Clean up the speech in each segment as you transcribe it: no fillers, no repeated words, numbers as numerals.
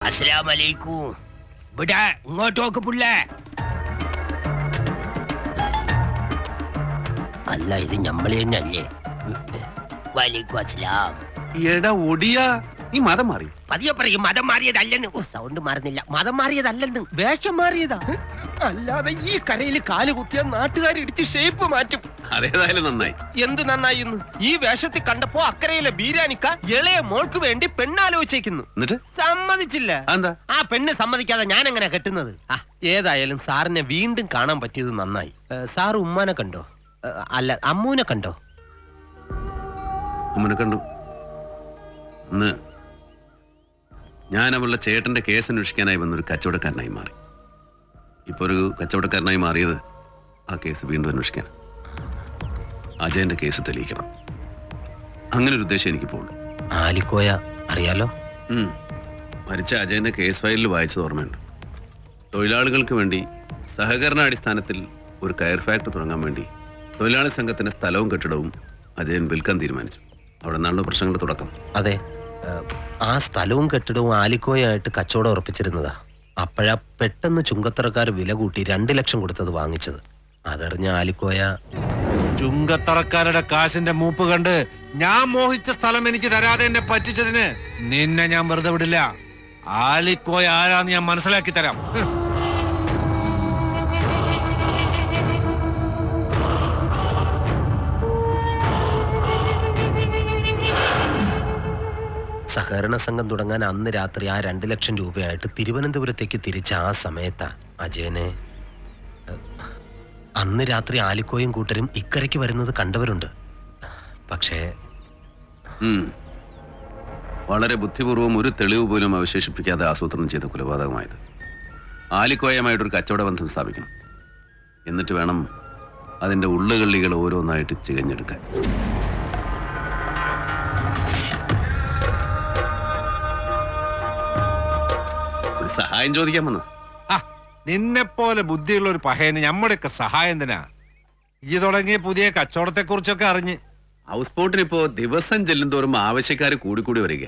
അസ്സലാമലൈക്കും. ഇവിടെ ഇങ്ങോട്ടോക്ക് പുള്ള. അല്ല, ഇത് നമ്മളെ തന്നെ അല്ലേ? വലൈക്കും അസ്സലാം. എടാ ഒടിയാ, നീ മതം മാറി? പതിയെ പറയും മതം മാറിയതല്ലെന്ന്. സൗണ്ട് മാറുന്നില്ല. മതം മാറിയതല്ലെന്ന്, വേഷം മാറിയതാ. അല്ലാതെ ഈ കരയിൽ കാല് കുത്തിയ നാട്ടുകാർ ഇടിച്ച് ഷേപ്പ് മാറ്റും. അതേതായാലും നന്നായി. എന്ത് നന്നായി? ഈ വേഷത്തിൽ കണ്ടപ്പോ അക്കരയിലെ ബീരാനിക്ക ഇളയ മോൾക്ക് വേണ്ടി പെണ്ണാലോചിക്കുന്നു. എന്നിട്ട് സമ്മതിച്ചില്ല. എന്താ? ആ പെണ്ണ് സമ്മതിക്കാതെ ഞാൻ എങ്ങനെ കെട്ടുന്നത്? ഏതായാലും സാറിനെ വീണ്ടും കാണാൻ പറ്റിയത് നന്നായി. സാർ ഉമ്മാനെ കണ്ടോ? അല്ല, അമ്മൂനെ കണ്ടോ? അമ്മനെ കണ്ടു. ഇന്ന് ഞാൻ അവളുടെ ചേട്ടന്റെ കേസ് അന്വേഷിക്കാനായി വന്നൊരു കച്ചവടക്കാരനായി മാറി. ഇപ്പൊ ഒരു കച്ചവടക്കാരനായി മാറിയത് ആ കേസ് വീണ്ടും അന്വേഷിക്കാൻ, അജയന്റെ കേസ് തെളിയിക്കണം. അങ്ങനെ ഒരു ഉദ്ദേശം എനിക്കിപ്പോ ഉള്ളൂ. ആലിക്കോയ അറിയാലോ? മരിച്ച അജയന്റെ കേസ് ഫയലിൽ വായിച്ചത് ഓർമ്മയുണ്ട്. തൊഴിലാളികൾക്ക് വേണ്ടി സഹകരണാടിസ്ഥാനത്തിൽ ഒരു കയർ ഫാക്ടറി തുടങ്ങാൻ വേണ്ടി തൊഴിലാളി സംഘത്തിന്റെ സ്ഥലവും കെട്ടിടവും അജയൻ വിൽക്കാൻ തീരുമാനിച്ചു. അവിടെ നിന്നാണല്ലോ പ്രശ്നങ്ങളുടെ തുടക്കം. അതെ, ആ സ്ഥലവും കെട്ടിടവും ആലിക്കോയായിട്ട് കച്ചവടം ഉറപ്പിച്ചിരുന്നതാ. അപ്പോഴാ പെട്ടെന്ന് ചുങ്കത്തറക്കാർ വില കൂട്ടി 2 ലക്ഷം കൊടുത്തത് വാങ്ങിച്ചത്. അതറിഞ്ഞ ആലിക്കോയ ചുങ്കത്തറക്കാരുടെ കാശിന്റെ മൂപ്പ് കണ്ട് ഞാൻ മോഹിച്ച സ്ഥലം എനിക്ക് തരാതെ എന്നെ പറ്റിച്ചതിന് നിന്നെ ഞാൻ വെറുതെ വിടില്ല. ആലിക്കോയ ആരാന്ന് ഞാൻ മനസ്സിലാക്കി തരാം. സഹകരണ സംഘം തുടങ്ങാൻ അന്ന് രാത്രി ആ 2 ലക്ഷം രൂപയായിട്ട് തിരുവനന്തപുരത്തേക്ക് തിരിച്ച ആ സമയത്താ അജയനെ അന്ന് രാത്രി ആലിക്കോയും കൂട്ടരും ഇക്കരയ്ക്ക് വരുന്നത് കണ്ടവരുണ്ട്. പക്ഷേ വളരെ ബുദ്ധിപൂർവ്വം ഒരു തെളിവ് പോലും അവശേഷിപ്പിക്കാതെ ആസൂത്രണം ചെയ്ത കൊലപാതകമായത്. ആലിക്കോയമായിട്ടൊരു കച്ചവട ബന്ധം സ്ഥാപിക്കണം. എന്നിട്ട് വേണം അതിൻ്റെ ഉള്ളുകള്ളികൾ ഓരോന്നായിട്ട് ചികഞ്ഞെടുക്കാൻ. ഒരു സഹായം ചോദിക്കാൻ വന്നു. നിന്നെ പോലെ ബുദ്ധിയുള്ള ഒരു പഹയന് നമ്മുടെയൊക്കെ സഹായം എന്തിനാ? ഈ തുടങ്ങിയ പുതിയ കച്ചവടത്തെ കുറിച്ചൊക്കെ അറിഞ്ഞ് ഹൗസ് ബോട്ടിനിപ്പോ ദിവസം ചെല്ലുന്തോറും ആവശ്യക്കാർ കൂടിക്കൂടി വരിക.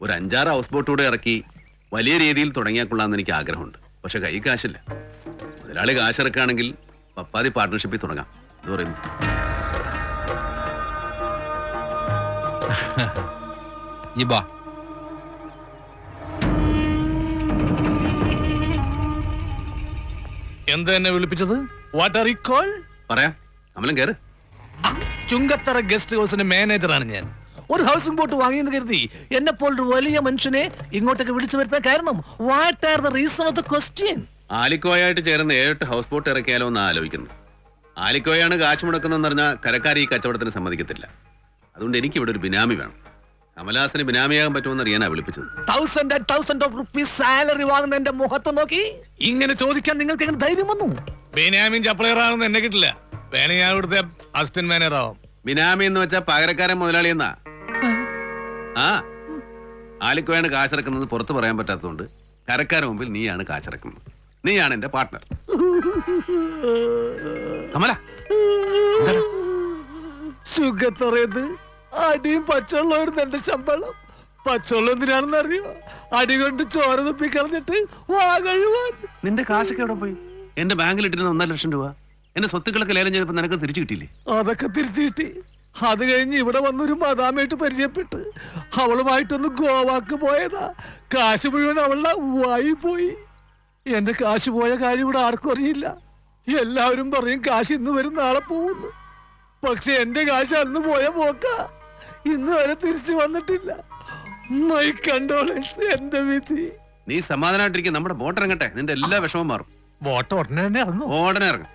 ഒരു 5-6 ഹൗസ് ബോട്ട് കൂടെ ഇറക്കി വലിയ രീതിയിൽ തുടങ്ങിയാൽ കൊള്ളാമെന്ന് എനിക്ക് ആഗ്രഹമുണ്ട്. പക്ഷെ കൈ കാശില്ല. മുതലാളി കാശിറക്കുകയാണെങ്കിൽ പപ്പാതി പാർട്ട്ണർഷിപ്പിൽ തുടങ്ങാം എന്ന് പറയുന്നു. എന്താ എന്നെ വിളിപ്പിച്ചത്? What are you call? പറയാം, കമലം കേറ്. ചുങ്കത്തറ ഗസ്റ്റ് ഹൗസിന്റെ മാനേജറാണ് ഞാൻ. ഒരു ഹൗസിംഗ് ബോട്ട് വാങ്ങിയെന്ന് കരുതി എന്നെ പോലൊരു വലിയ മനുഷ്യനെ ഇങ്ങോട്ടേക്ക് വിളിച്ചു വരുത്താൻ കാരണം? What are the reason of the question? ആലിക്കോയായിട്ട് ചേർന്ന് 7-8 ഹൗസ് ബോട്ട് ഇറക്കിയാലോ എന്ന് ആലോചിക്കുന്നു. ആലിക്കോയാണ് കാശ് മുടക്കുന്നതെന്ന് പറഞ്ഞാൽ കരക്കാർ ഈ കച്ചവടത്തിന് സമ്മതിക്കത്തില്ല. അതുകൊണ്ട് എനിക്ക് ഇവിടെ ഒരു ബിനാമി വേണം. കമലാസിന് ബിനാമിയാകാൻ പറ്റുമെന്ന് അറിയാനാ വിളിപ്പിച്ചത്. 1000 rupees സാലറി വാങ്ങുന്ന എന്റെ മുഖത്ത് നോക്കി ഇങ്ങനെ ചോദിക്കാൻ നിങ്ങൾക്ക് എങ്ങനെ ധൈര്യം വന്നു? ബെന്യാമിൻ ചപ്ലയറാണെന്ന് എന്നെ കിട്ടില്ല. വേണേ ഞാൻ ഇവിടുത്തെ അസിസ്റ്റന്റ് മാനേജർ ആവും. ബിനാമി എന്ന് വെച്ചാൽ പകരക്കാരൻ മുതലാളി എന്നാ. ആലിക്കോയാണ് കാശിറക്കുന്നത് പുറത്ത് പറയാൻ പറ്റാത്തതുകൊണ്ട് കരക്കാരൻ മുമ്പിൽ നീയാണ് കാശിറക്കുന്നത്. നീയാണ് എന്റെ പാർട്ട്ണർ. കമല, സുഖത്തറയത് അടിയും പച്ചവെള്ളമായിരുന്നു എന്റെ ശമ്പളം. പച്ചവെള്ളം എന്തിനാണെന്ന് അറിയോ? അടി കൊണ്ട് ചോര തുപ്പിക്കളഞ്ഞിട്ട് വാ കഴുവാൻ. നിന്റെ കാശൊക്കെ എവിടെ പോയി? എന്റെ ബാങ്കിൽ ഇട്ടിരുന്ന 1.5 ലക്ഷം രൂപ എന്റെ സ്വത്തുക്കളൊക്കെ ലേലം ചെയ്തപ്പോ നിനക്ക് തിരിച്ചു കിട്ടിയില്ലേ? അതൊക്കെ തിരിച്ചു കിട്ടി. അത് കഴിഞ്ഞ് ഇവിടെ വന്നൊരു മദാമായിട്ട് പരിചയപ്പെട്ട് അവളുമായിട്ടൊന്ന് ഗോവാക്ക് പോയതാ. കാശ് മുഴുവൻ അവളുടെ വായി പോയി. എന്റെ കാശ് പോയ കാര്യം ഇവിടെ ആർക്കും അറിയില്ല. എല്ലാവരും പറയും കാശ് ഇന്ന് വരും നാളെ പോകുന്നു. പക്ഷെ എന്റെ കാശ് അന്ന് പോയ പോക്ക ഇന്ന് വരെ തിരിച്ചു വന്നിട്ടില്ല. My condolence. എന്റെ വിധി. നീ സമാധാനമായിട്ടിരിക്കും. നമ്മുടെ ബോട്ട് ഇറങ്ങട്ടെ, നിന്റെ എല്ലാ വിഷമവും മാറും. ബോട്ട് ഉടനെ തന്നെ ഇറങ്ങും. ഉടനെ ഇറങ്ങും.